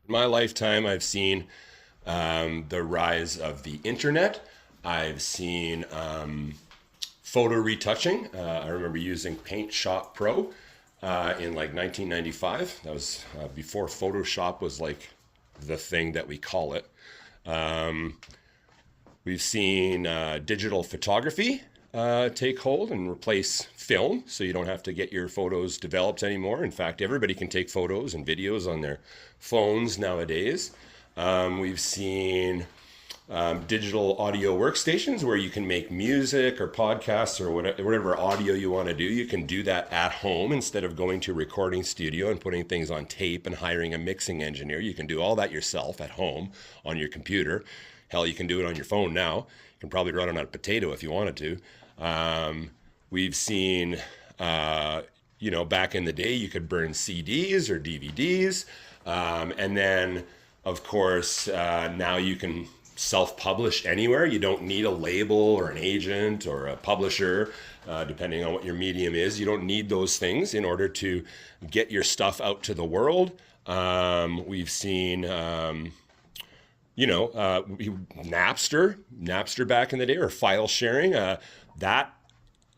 In my lifetime, I've seen the rise of the internet. I've seen photo retouching. I remember using Paint Shop Pro in like 1995. That was before Photoshop was like the thing that we call it. Um, we've seen digital photography take hold and replace film, so you don't have to get your photos developed anymore. In fact, everybody can take photos and videos on their phones nowadays. We've seen digital audio workstations where you can make music or podcasts or whatever audio you want to do. You can do that at home instead of going to a recording studio and putting things on tape and hiring a mixing engineer. You can do all that yourself at home on your computer. Hell, you can do it on your phone now. You can probably run it on a potato if you wanted to. We've seen, back in the day, you could burn CDs or DVDs. And then, of course, now you can self-publish anywhere. You don't need a label or an agent or a publisher, depending on what your medium is. You don't need those things in order to get your stuff out to the world. We've seen, Napster back in the day, or file sharing. That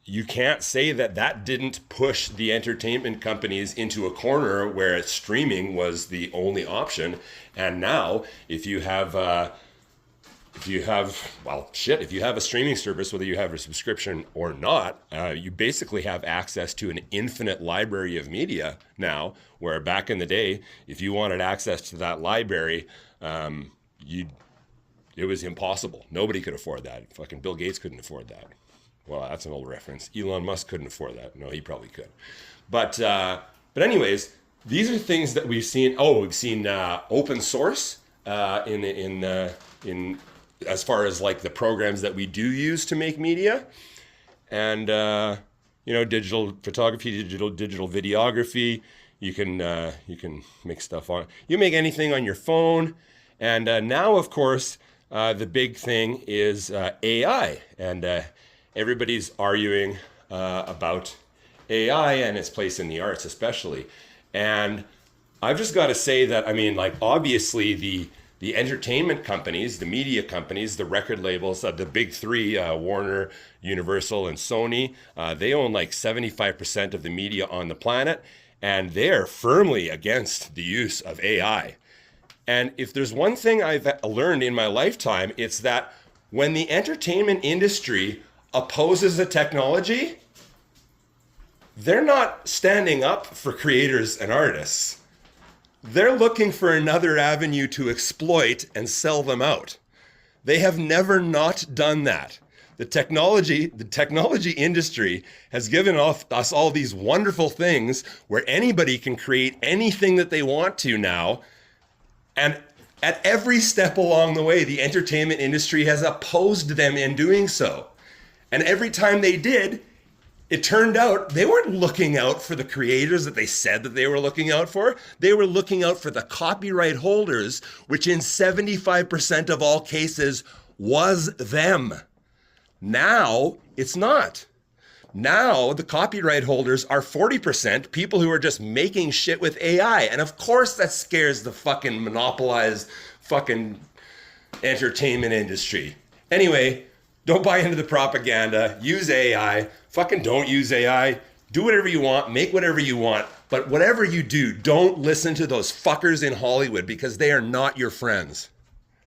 you can't say that didn't push the entertainment companies into a corner where streaming was the only option. And now, if you have a streaming service, whether you have a subscription or not, you basically have access to an infinite library of media now, where back in the day, if you wanted access to that library, it was impossible. Nobody could afford that. Fucking Bill Gates couldn't afford that. Well, that's an old reference. Elon Musk couldn't afford that. No, he probably could. But anyways, these are things that we've seen. Oh, we've seen open source in as far as like the programs that we do use to make media, and digital photography, digital videography. You can make stuff on. You make anything on your phone, and now, of course, the big thing is AI, and everybody's arguing about AI and its place in the arts, especially. And I've just got to say that, I mean, like, obviously the entertainment companies, the media companies, the record labels, the big three, Warner, Universal, and Sony, they own like 75% of the media on the planet, and they're firmly against the use of AI. And if there's one thing I've learned in my lifetime, it's that when the entertainment industry opposes a technology, they're not standing up for creators and artists. They're looking for another avenue to exploit and sell them out. They have never not done that. The technology industry has given us all these wonderful things where anybody can create anything that they want to now. And at every step along the way, the entertainment industry has opposed them in doing so. And every time they did, it turned out they weren't looking out for the creators that they said that they were looking out for. They were looking out for the copyright holders, which in 75% of all cases was them. Now, it's not. Now, the copyright holders are 40% people who are just making shit with AI. And of course that scares the fucking monopolized fucking entertainment industry. Anyway, don't buy into the propaganda. Use AI. Fucking don't use AI. Do whatever you want. Make whatever you want. But whatever you do, don't listen to those fuckers in Hollywood, because they are not your friends.